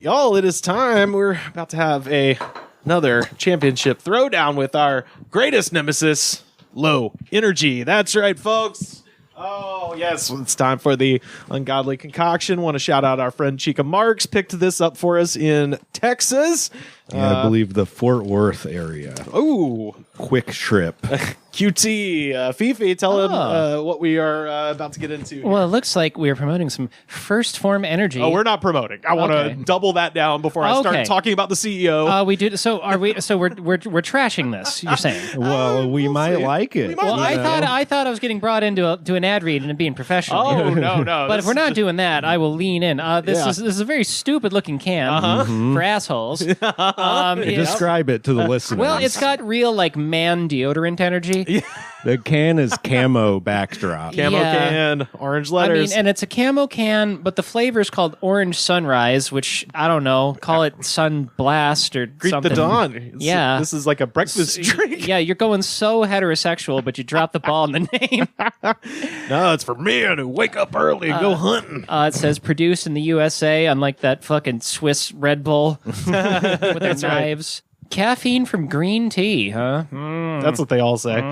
Y'all, it is time. We're about to have another championship throwdown with our greatest nemesis, low energy. That's right, folks. Oh, yes. It's time for the ungodly concoction. Want to shout out our friend Chica Marks. Picked this up for us in Texas. I believe the Fort Worth area. Ooh. Quick trip. QT. Fifi, tell him what we are about to get into here. Well, it looks like we are promoting some first Phorm energy. Oh, we're not promoting. I want to Okay. double that down before I start talking about the CEO. We do. So are we? So we're trashing this. You're saying? Well, we might see. like it. We might Well, like I thought I was getting brought into to an ad read and being professional. Oh, no. But if we're not doing that, I will lean in. This Yeah. is a very stupid looking can for assholes. Describe it to the listeners. Well, it's got real like man deodorant energy. The can is camo backdrop. Camo Yeah. can, orange letters. And it's a camo can, but the flavor is called Orange Sunrise, which I don't know. Call it Sun Blast or Greet something. the dawn. Yeah. This is like a breakfast drink. Yeah, you're going so heterosexual, but you drop the ball in the name. No, it's for men who wake up early and go hunting. It says produced in the USA, unlike that fucking Swiss Red Bull with their knives. Caffeine from green tea, huh? That's what they all say.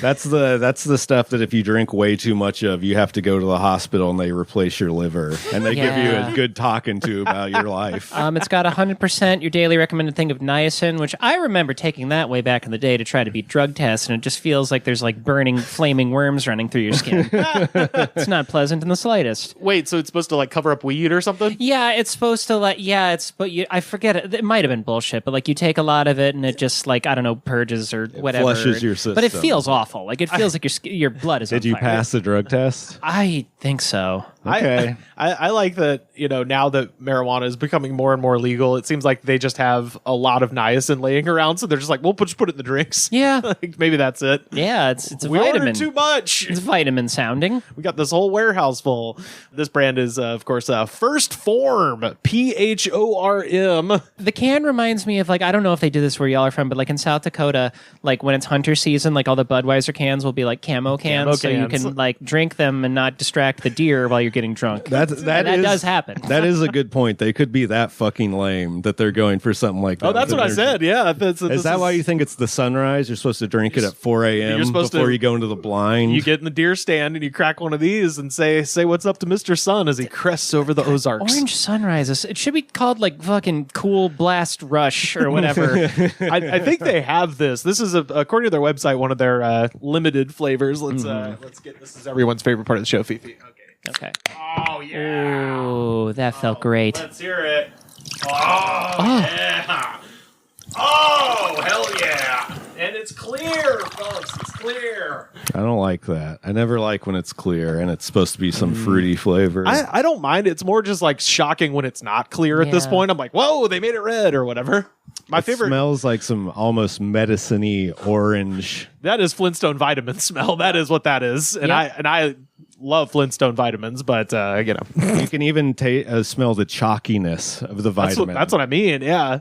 That's the stuff that if you drink way too much of, you have to go to the hospital and they replace your liver and they give you Yeah. a good talking to about your life. It's got 100% your daily recommended thing of niacin, which I remember taking that way back in the day to try to beat drug tests, and it just feels like there's like burning, flaming worms running through your skin. It's not pleasant in the slightest. Wait, so it's supposed to like cover up weed or something? Yeah, it's supposed to I forget it. It might have been bullshit, but like you take a lot of it and it just like, I don't know, purges or whatever. flushes your system. But it feels awful. Like it feels like your blood is Did on you fire. pass the drug test? I think so. Okay. I like that, now that marijuana is becoming more and more legal, it seems like they just have a lot of niacin laying around, so they're just like, we'll just put it in the drinks. Yeah. Like, maybe that's it. Yeah, it's a We vitamin. ordered too much. It's vitamin sounding. We got this whole warehouse full. This brand is, of course, First Phorm, Phorm. The can reminds me of like, I don't know if they do this where y'all are from, but like in South Dakota, like when it's hunter season, like all the Budweiser cans will be like camo cans, so you cans. can like drink them and not distract the deer while you're getting drunk. That does happen. That is a good point. They could be that fucking lame that they're going for something like that. Oh, that's what I said. Yeah. Is that why you think it's the sunrise? You're supposed to drink it at 4 a.m. You're supposed before to- you go into the blind? You get in the deer stand and you crack one of these and say what's up to Mr. Sun as he crests over the Ozarks. Orange sunrises. It should be called like fucking Cool Blast Rush or whatever. I think they have this. This is according to their website, one of their limited flavors. Let's get this is everyone's favorite part of the show, Fifi. Okay. Oh yeah. Ooh, that felt great. Let's hear it. Oh yeah. Oh hell yeah. And it's clear, folks. It's clear. I don't like that. I never like when it's clear and it's supposed to be some fruity flavor. I don't mind. It's more just like shocking when it's not clear at this Yeah. point. I'm like, whoa, they made it red or whatever. My favorite. Smells like some almost medicine-y orange. That is Flintstone vitamin smell. That is what that is. And Yeah. I love Flintstone vitamins, but You can even smell the chalkiness of the vitamin. that's what I mean. Yeah.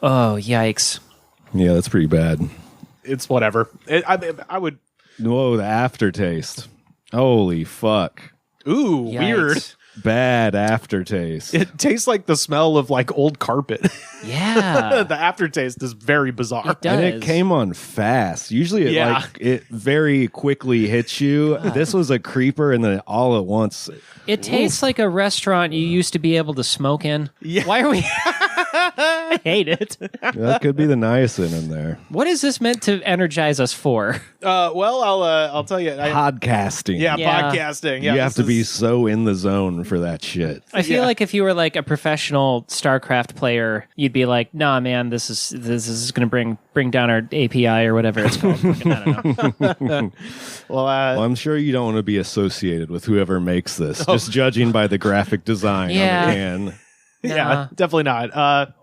Oh, yikes. Yeah, that's pretty bad. It's whatever. I would. Whoa, the aftertaste. Holy fuck. Ooh, Yikes. weird. Bad aftertaste. It tastes like the smell of like old carpet. Yeah. The aftertaste is very bizarre. It does. And it came on fast. Usually it very quickly hits you. This was a creeper and then all at once. It tastes like a restaurant you used to be able to smoke in. Yeah. Why are we... I hate it. That could be the niacin in there. What is this meant to energize us for? Well, I'll tell you. Podcasting. Yeah, Yeah. podcasting. Yeah, you have this to be is- so in the zone for that shit. I feel Yeah. like if you were like a professional StarCraft player, you'd be like, "Nah, man, this is going to bring down our API or whatever it's called." Fucking, I don't know. Well, Well, I'm sure you don't want to be associated with whoever makes this, just judging by the graphic design Yeah. on the can. yeah, Nah. definitely not.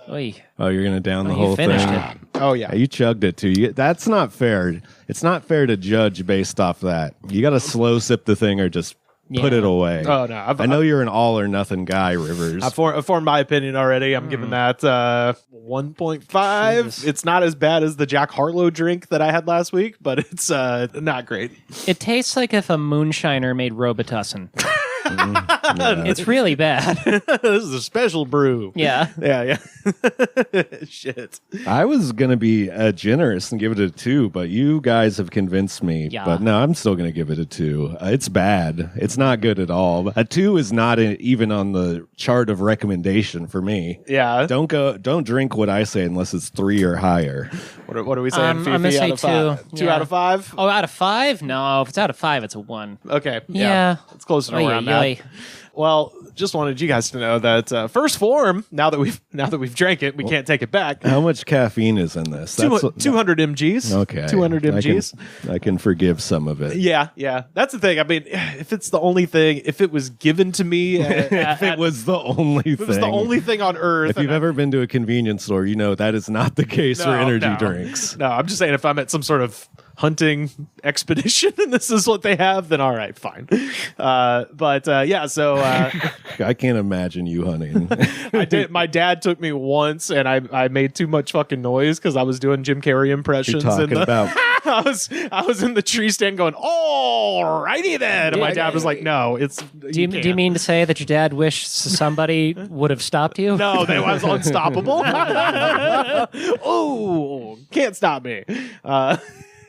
Oy. Oh, you're going to down the Oh, you whole thing? finished it. Oh yeah. Yeah, you chugged it too. That's not fair. It's not fair to judge based off that. You got to slow sip the thing or just put Yeah. it away. Oh no. I know you're an all or nothing guy, Rivers. I've formed my opinion already. I'm giving that 1.5. Jesus. It's not as bad as the Jack Harlow drink that I had last week, but it's not great. It tastes like if a moonshiner made Robitussin. It's really bad. This is a special brew. Yeah. Yeah. Shit. I was going to be generous and give it a 2, but you guys have convinced me. Yeah. But no, I'm still going to give it a 2. It's bad. It's not good at all. A 2 is not even on the chart of recommendation for me. Yeah. Don't drink what I say unless it's 3 or higher. What are we saying, Fifi? I'm gonna say out of 5? 2. 2 Yeah. out of 5? Oh, out of 5? No, if it's out of 5, it's a 1. Okay. Yeah. It's close to Oy, around oy, oy. that. Well, just wanted you guys to know that first Phorm, now that we've drank it, we can't take it back. How much caffeine is in this? 200 mgs. Okay. 200 mgs. I can forgive some of it. Yeah. That's the thing. I mean, if it's the only thing, if it was given to me, If it was the only thing. If it was the only thing on earth. If you've ever been to a convenience store, you know that is not the case for energy drinks. No, I'm just saying if I'm at some sort of hunting expedition and this is what they have, then all right, fine. So I can't imagine you hunting. I did. My dad took me once, and I made too much fucking noise because I was doing Jim Carrey impressions. You're talking about. I was in the tree stand going, "All righty then," and my dad was like, "No, it's." Do you mean to say that your dad wished somebody would have stopped you? No, they was unstoppable. Oh, can't stop me.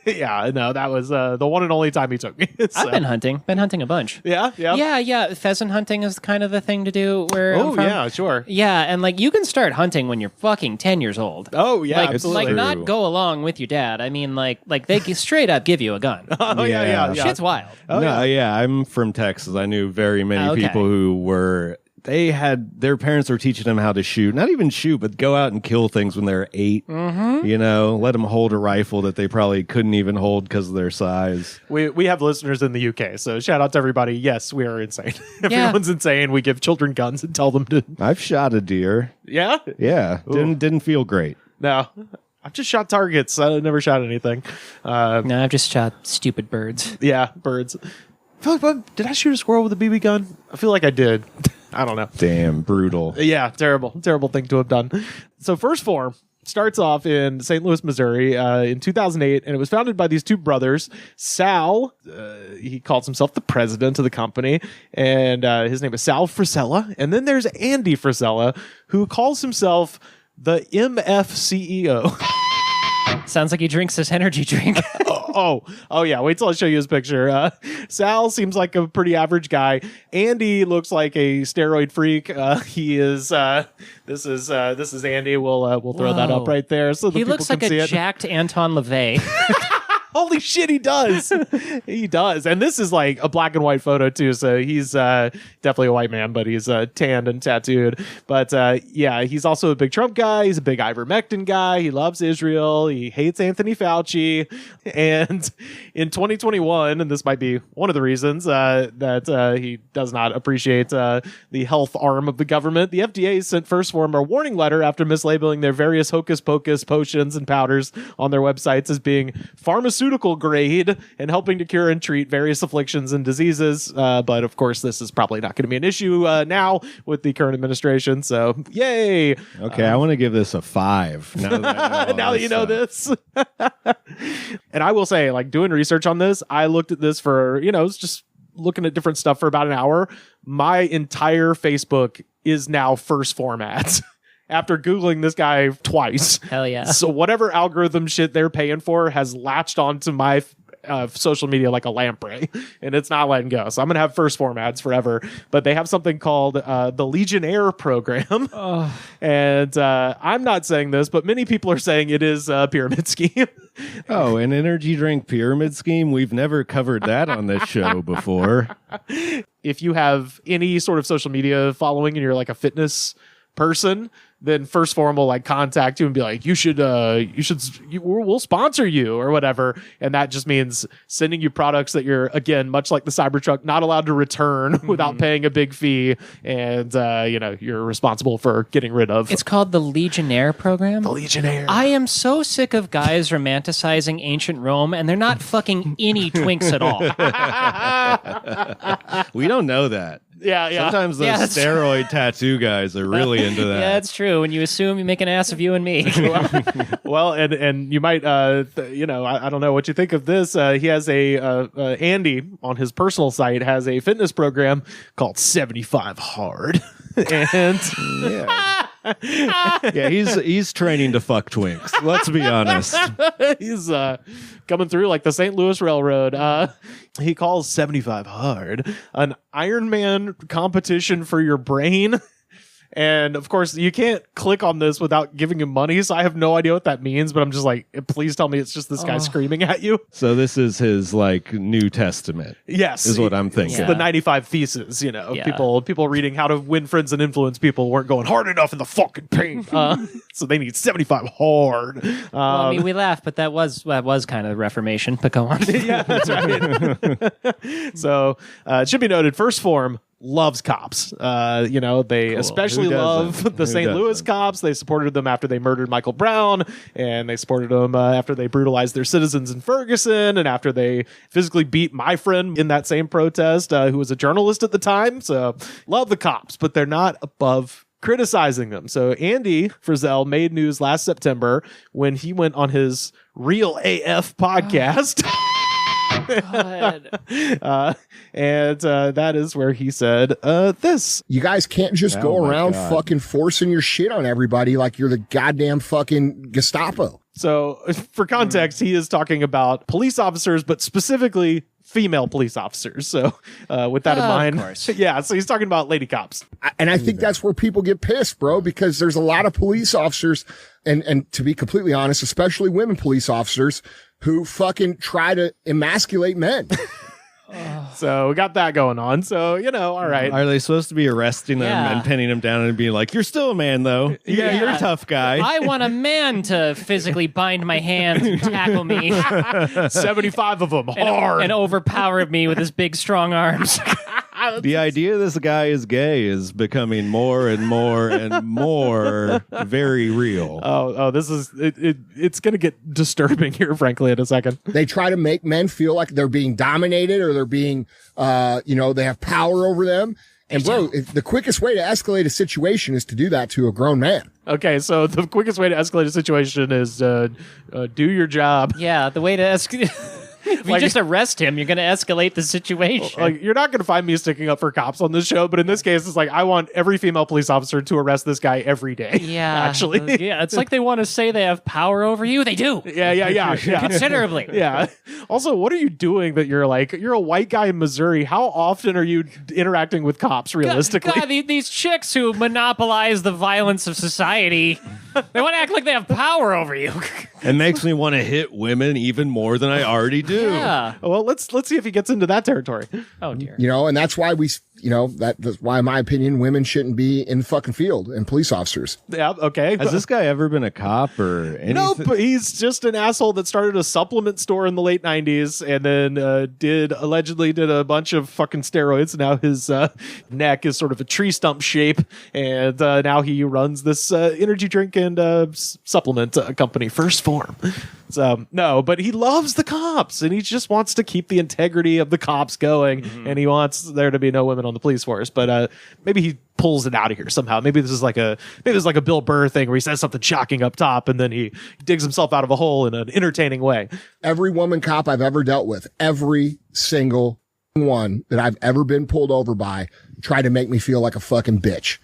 Yeah, no, that was the one and only time he took me. So. I've been hunting a bunch. Yeah. Yeah. Pheasant hunting is kind of the thing to do where I'm Oh, from. yeah, sure. Yeah, and like you can start hunting when you're fucking 10 years old. Oh, yeah, like, absolutely. Like not go along with your dad. I mean, like they straight up give you a gun. Oh, yeah. Shit's wild. Oh, no, yeah, I'm from Texas. I knew very many people who were. They had their parents were teaching them how to shoot, not even shoot, but go out and kill things when they're 8. Mm-hmm. You know, let them hold a rifle that they probably couldn't even hold because of their size. We have listeners in the UK, so shout out to everybody. Yes, we are insane. Everyone's insane. We give children guns and tell them to. I've shot a deer. Yeah. Yeah, didn't feel great. No, I've just shot targets. I never shot anything. No, I've just shot stupid birds. Yeah, birds. Did I shoot a squirrel with a BB gun? I feel like I did. I don't know. Damn, brutal. Yeah, terrible thing to have done. So first Phorm starts off in St. Louis, Missouri in 2008, and it was founded by these two brothers. Sal, he calls himself the president of the company, and his name is Sal Frisella. And then there's Andy Frisella, who calls himself the MFCEO. Sounds like he drinks this energy drink. Oh yeah. Wait till I show you his picture. Sal seems like a pretty average guy. Andy looks like a steroid freak. He is. This is Andy. We'll throw that up right there so the He people looks can like see a it. jacked Anton LaVey. Holy shit, he does. He does. And this is like a black and white photo too. So he's definitely a white man, but he's tanned and tattooed. But yeah, he's also a big Trump guy. He's a big ivermectin guy. He loves Israel. He hates Anthony Fauci. And in 2021, and this might be one of the reasons that he does not appreciate the health arm of the government, the FDA sent First Phorm a warning letter after mislabeling their various hocus pocus potions and powders on their websites as being pharmaceutical grade and helping to cure and treat various afflictions and diseases. But of course, this is probably not going to be an issue now with the current administration. So yay. Okay, I want to give this a 5. Now that You know this. And I will say, like, doing research on this, I looked at this for, it's just looking at different stuff for about an hour. My entire Facebook is now First Phorm ads. After Googling this guy twice. Hell yeah. So whatever algorithm shit they're paying for has latched onto my social media like a lamprey, and it's not letting go. So I'm going to have First Phorm ads forever. But they have something called the Legionnaire program. And I'm not saying this, but many people are saying it is a pyramid scheme. Oh, an energy drink pyramid scheme? We've never covered that on this show before. If you have any sort of social media following and you're like a fitness person, then First Phorm will like contact you and be like, we'll sponsor you or whatever. And that just means sending you products that you're, again, much like the Cybertruck, not allowed to return without paying a big fee. And, you're responsible for getting rid of. It's called the Legionnaire program. The Legionnaire. I am so sick of guys romanticizing ancient Rome, and they're not fucking any twinks at all. We don't know that. Yeah, yeah. Sometimes those Yeah, that's steroid tattoo guys are really into that. Yeah, that's true. When you assume you make an ass of you and me. Well, and you might, I don't know what you think of this. He has Andy on his personal site has a fitness program called 75 Hard. And yeah, he's training to fuck twinks. Let's be honest. he's coming through like the St. Louis Railroad. He calls 75 Hard an Ironman competition for your brain. And of course, you can't click on this without giving him money. So I have no idea what that means, but I'm just like, please tell me it's just this guy screaming at you. So this is his like New Testament. Yes. Is what I'm thinking. It's the 95 Theses, people reading how to win friends and influence people weren't going hard enough in the fucking paint. So they need 75 hard. Well, I mean, we laugh, but that was kind of Reformation. But go on. Yeah, that's right. So it should be noted, First Phorm loves cops. They especially love the St. Louis cops. They supported them after they murdered Michael Brown, and they supported them after they brutalized their citizens in Ferguson, and after they physically beat my friend in that same protest, who was a journalist at the time. So love the cops, but they're not above criticizing them. So Andy Frisella made news last September when he went on his Real AF podcast. And that is where he said this. You guys can't just go around fucking forcing your shit on everybody like you're the goddamn fucking Gestapo. So for context, he is talking about police officers, but specifically female police officers. So with that in mind, of course. Yeah, so he's talking about lady cops. And I think that's where people get pissed, bro, because there's a lot of police officers, and to be completely honest, especially women police officers, who fucking try to emasculate men. So we got that going on. So, all right. Are they supposed to be arresting them and pinning them down and being like, you're still a man, though. You're a tough guy. I want a man to physically bind my hands and tackle me 75 of them hard. and overpower me with his big, strong arms. The idea this guy is gay is becoming more and more and more very real. Oh, this is it's going to get disturbing here, frankly, in a second. They try to make men feel like they're being dominated or they're being, they have power over them. And bro, the quickest way to escalate a situation is to do that to a grown man. Okay, so the quickest way to escalate a situation is do your job. Yeah, the way to escalate. If you just arrest him, you're going to escalate the situation. Like, you're not going to find me sticking up for cops on this show, but in this case, it's like I want every female police officer to arrest this guy every day. Yeah, actually, yeah. It's like they want to say they have power over you. They do. Yeah. Considerably. Yeah. Also, what are you doing that you're a white guy in Missouri? How often are you interacting with cops? Realistically, God, these chicks who monopolize the violence of society, they want to act like they have power over you. It makes me want to hit women even more than I already do. Yeah. Well, let's see if he gets into that territory. Oh dear. And that's why that's why, in my opinion, women shouldn't be in the fucking field and police officers. Yeah. Okay. Has this guy ever been a cop or anything? Nope. He's just an asshole that started a supplement store in the late 90s and then allegedly did a bunch of fucking steroids. Now his neck is sort of a tree stump shape, and now he runs this energy drink and supplement company, First Phorm. So no, but he loves the cops and he just wants to keep the integrity of the cops going, and he wants there to be no women on the police force. But maybe he pulls it out of here somehow. Maybe this is like a Bill Burr thing where he says something shocking up top and then he digs himself out of a hole in an entertaining way. Every woman cop I've ever dealt with, every single one that I've ever been pulled over by, tried to make me feel like a fucking bitch.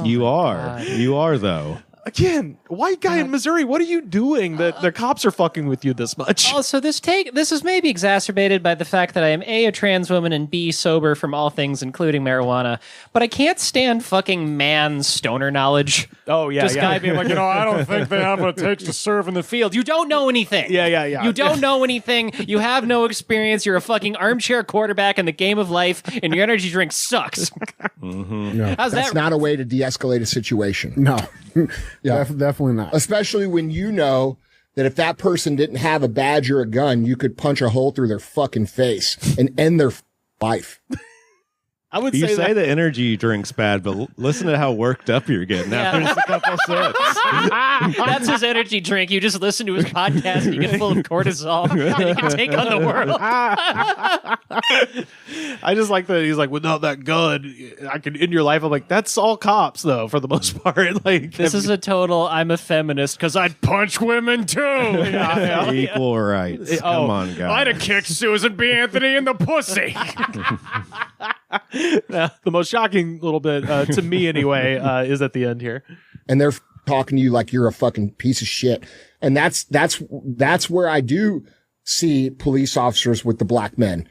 You are though. Again, white guy in Missouri, what are you doing that the cops are fucking with you this much? Also, this is maybe exacerbated by the fact that I am A, trans woman, and B, sober from all things, including marijuana. But I can't stand fucking man stoner knowledge. Oh, yeah. This guy being like, I don't think they have what it takes to serve in the field. You don't know anything. Yeah. You don't know anything. You have no experience. You're a fucking armchair quarterback in the game of life, and your energy drink sucks. No, How's that's that? not a way to de-escalate a situation. No, definitely not. Especially when you know that if that person didn't have a badge or a gun, you could punch a hole through their fucking face and end their life. I would You say say that. the energy drink's bad, but listen to how worked up you're getting after just a couple sips. That's his energy drink. You just listen to his podcast and you get full of cortisol and you can take on the world. I just like that he's like, without that gun, I can end your life. I'm like, that's all cops though, for the most part. Like, This is a total, I'm a feminist because I'd punch women too. Equal rights. Come on, guys. I'd have kicked Susan B. Anthony in the pussy. the most shocking little bit to me anyway is at the end here. And they're talking to you like you're a fucking piece of shit. And that's where I do see police officers with the black men.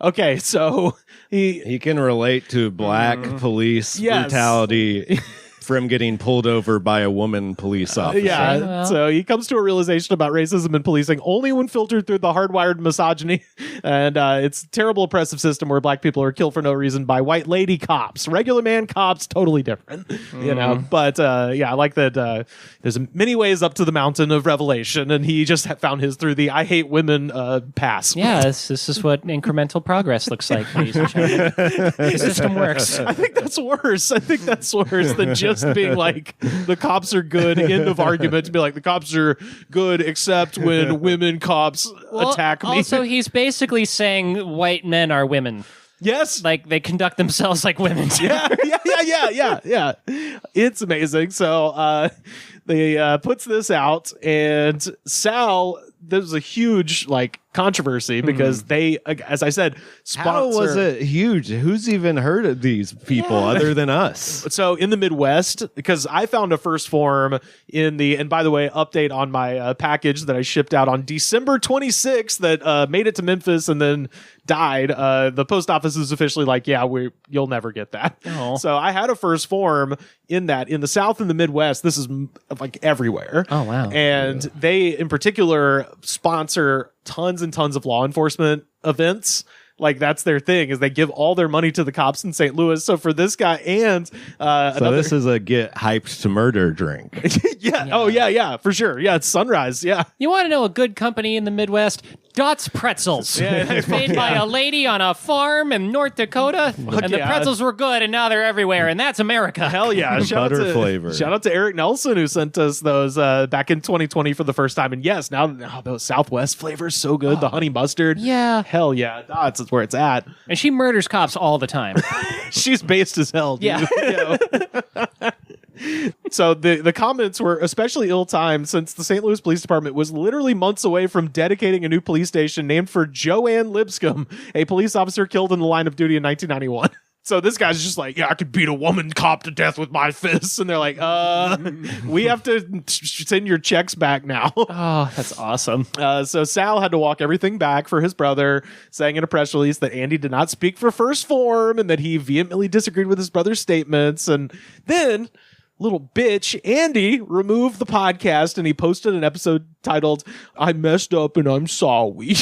Okay, so He can relate to black police brutality from getting pulled over by a woman police officer. yeah, well. so he comes to a realization about racism and policing only when filtered through the hardwired misogyny, and it's a terrible oppressive system where black people are killed for no reason by white lady cops. Regular man cops, totally different, you know. But I like that. There's many ways up to the mountain of revelation, and he just found his through the "I hate women" pass. Yeah, this is what incremental progress looks like, ladies and gentlemen. The system works. I think that's worse. I think that's worse than just being like the cops are good. End of argument. To be like the cops are good, except when women cops attack me. Also, he's basically saying white men are women. Yes. Like they conduct themselves like women. Yeah. It's amazing. So they puts this out, and Sal. There's a huge controversy because they, as I said, sponsor. How was it huge? Who's even heard of these people other than us? So in the Midwest, because I found a first form and by the way, update on my package that I shipped out on December 26th that made it to Memphis and then died. The post office is officially like, you'll never get that. Oh. So I had a first form in the South and the Midwest. This is everywhere. Oh, wow. And they in particular sponsor tons and tons of law enforcement events. Like that's their thing, is they give all their money to the cops in St. Louis. So for this guy and So this is a get hyped to murder drink. for sure. Yeah, it's Sunrise. Yeah. You want to know a good company in the Midwest? Dots Pretzels. It's made by a lady on a farm in North Dakota, and the pretzels were good, and now they're everywhere, and that's America. Hell yeah. Butter flavor. Shout out to Eric Nelson who sent us those back in 2020 for the first time. And yes, now those Southwest flavors so good. The honey mustard. Yeah. Hell yeah. Dots is where it's at. And she murders cops all the time. She's based as hell, dude. Yeah. So the comments were especially ill-timed since the St. Louis Police Department was literally months away from dedicating a new police station named for Joanne Lipscomb, a police officer killed in the line of duty in 1991. So this guy's just like, I could beat a woman cop to death with my fists. And they're like, we have to send your checks back now. Oh, that's awesome. So Sal had to walk everything back for his brother, saying in a press release that Andy did not speak for first form and that he vehemently disagreed with his brother's statements. And then little bitch Andy removed the podcast and he posted an episode titled, I messed up and I'm sorry.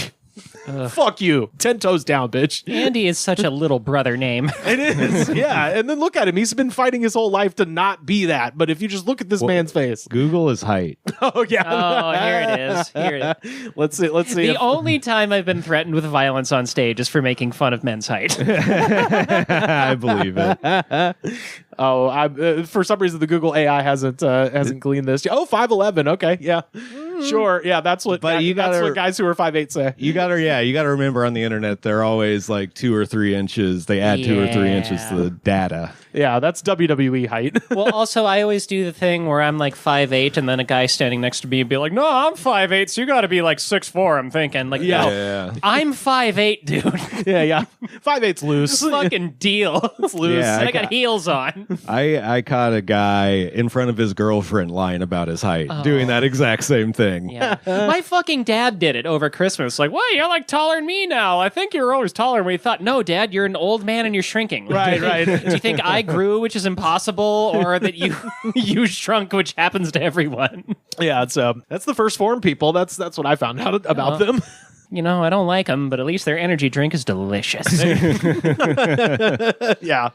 Fuck you. 10 toes down, bitch. Andy is such a little brother name. It is, yeah. And then look at him. He's been fighting his whole life to not be that. But if you just look at this man's face. Google is height. Oh, yeah. Oh, here it is. Here it is. Let's see. The only time I've been threatened with violence on stage is for making fun of men's height. I believe it. For some reason, the Google AI hasn't gleaned this. Oh, 5'11". Okay, yeah. Sure, yeah, that's what. But that's what guys who are 5'8" say. You gotta remember on the internet they're always like 2 or 3 inches. They add 2 or 3 inches to the data. Yeah, that's WWE height. Well, also, I always do the thing where I'm like 5'8", and then a guy standing next to me be like, "No, I'm 5'8", so you got to be like 6'4". I'm thinking, like, no, I'm 5'8", dude. yeah. 5'8's loose. Fucking deal. It's loose. Yeah, I got heels on. I caught a guy in front of his girlfriend lying about his height, doing that exact same thing. Yeah. My fucking dad did it over Christmas. Like, what? You're like taller than me now. I think you were always taller. And we thought, no, Dad, you're an old man and you're shrinking. Right. Do you think I grew, which is impossible, or that you shrunk, which happens to everyone? Yeah, so that's the first form, people. That's what I found out about them. You know, I don't like them, but at least their energy drink is delicious. Yeah.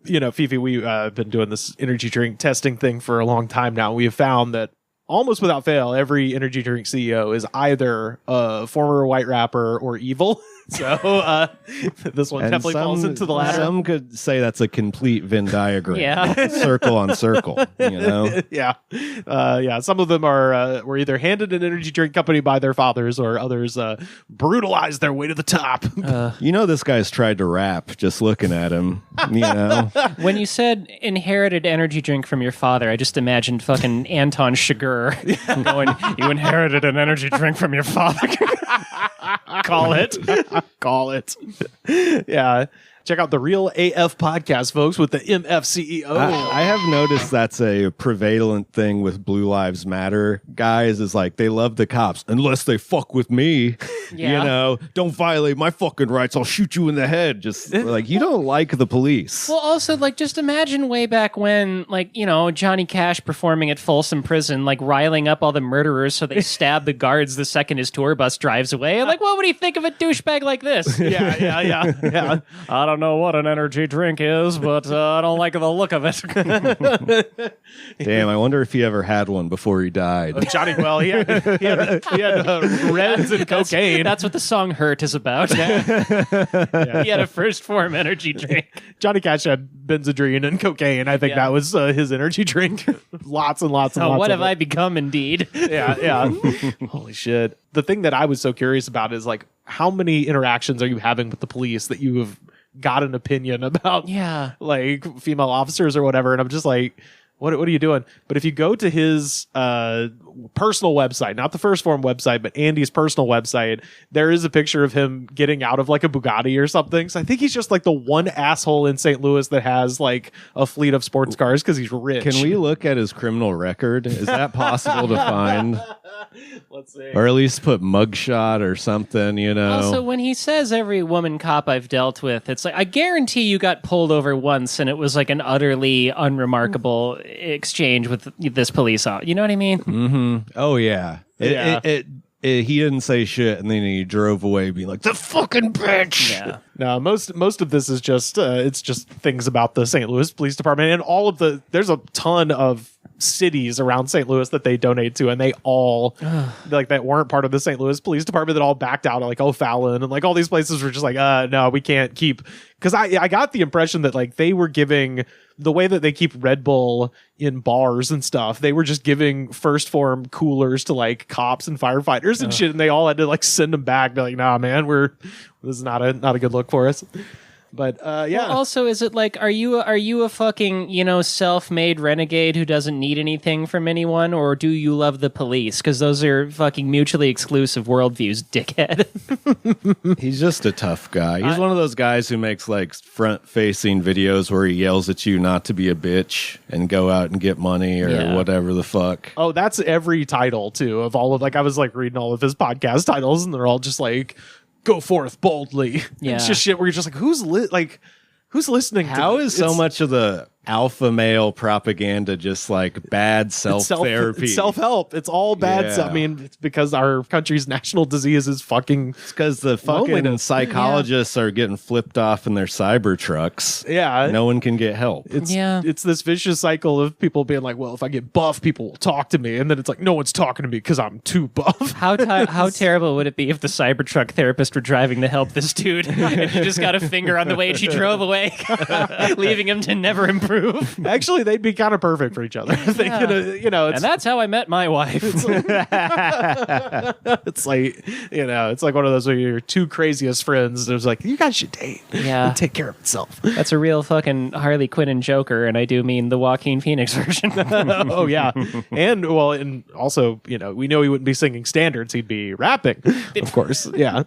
You know, Fifi, we've been doing this energy drink testing thing for a long time now. We have found that almost without fail, every energy drink CEO is either a former white rapper or evil. So this one And definitely falls into the latter. Some could say that's a complete Venn diagram. Yeah. Circle on circle, you know? Yeah. Some of them were either handed an energy drink company by their fathers, or others brutalized their way to the top. You know, this guy's tried to rap just looking at him, you know? When you said inherited energy drink from your father, I just imagined fucking Anton Chigurh going, "You inherited an energy drink from your father." Call it. Call it. Yeah. Check out the Real AF podcast, folks, with the MFCEO. I have noticed that's a prevalent thing with Blue Lives Matter guys, is like they love the cops unless they fuck with me. Yeah. You know, don't violate my fucking rights. I'll shoot you in the head. Just like, you don't like the police. Well, also, like, just imagine way back when, like, you know, Johnny Cash performing at Folsom Prison, like, riling up all the murderers so they stab the guards the second his tour bus drives away. And, like, what would he think of a douchebag like this? Yeah. I don't know what an energy drink is, but I don't like the look of it. Damn, I wonder if he ever had one before he died. Johnny, well, he had reds and cocaine. That's what the song "Hurt" is about. He had a first form energy drink. Johnny Cash had Benzedrine and cocaine. I think that was his energy drink. Lots and lots and lots. What of have it. I become, indeed? Yeah. Holy shit. The thing that I was so curious about is, like, how many interactions are you having with the police that you have got an opinion about, like, female officers or whatever? And I'm just like, what are you doing? But if you go to his personal website, not the First Phorm website, but Andy's personal website, there is a picture of him getting out of, like, a Bugatti or something. So I think he's just, like, the one asshole in St. Louis that has, like, a fleet of sports cars because he's rich. Can we look at his criminal record? Is that possible to find? Let's see. Or at least put mugshot or something, you know? Also, when he says every woman cop I've dealt with, it's like, I guarantee you got pulled over once and it was like an utterly unremarkable exchange with this police officer. You know what I mean? Mm-hmm. Oh, yeah. Yeah. He didn't say shit, and then he drove away being like, "The fucking bitch!" Yeah. No, most of this is just it's just things about the St. Louis Police Department, and all of there's a ton of cities around St. Louis that they donate to, and they all like that weren't part of the St. Louis Police Department that all backed out, like O'Fallon and like all these places were just like, no, we can't keep, because I got the impression that, like, they were giving, the way that they keep Red Bull in bars and stuff, they were just giving First Phorm coolers to, like, cops and firefighters and shit, and they all had to, like, send them back, be like, nah, man, this is not a good look for us. But yeah. Well, also, is it like, are you a fucking, you know, self-made renegade who doesn't need anything from anyone, or do you love the police? Because those are fucking mutually exclusive worldviews, dickhead. He's just a tough guy. He's one of those guys who makes, like, front-facing videos where he yells at you not to be a bitch and go out and get money or whatever the fuck. Oh, that's every title too of all of, like, I was like reading all of his podcast titles, and they're all just like, "Go forth boldly." Yeah. It's just shit where you're just like, who's listening? How to is so much of the alpha male propaganda just like bad self-therapy? It's self-help. It's all bad. Yeah. I mean, it's because our country's national disease is fucking. It's because the fucking Loneliness. psychologists are getting flipped off in their cyber trucks. Yeah. No one can get help. It's this vicious cycle of people being like, well, if I get buff, people will talk to me, and then it's like, no one's talking to me because I'm too buff. How terrible would it be if the Cybertruck therapist were driving to help this dude and she just got a finger on the way and she drove away, leaving him to never improve? Actually, they'd be kind of perfect for each other. If they could, you know, And that's how I met my wife. it's like, you know, it's like one of those where your two craziest friends. There's like, you guys should date. Yeah. And take care of itself. That's a real fucking Harley Quinn and Joker, and I do mean the Joaquin Phoenix version. Oh yeah, and well, and also, you know, we know he wouldn't be singing standards; he'd be rapping, of course. Yeah.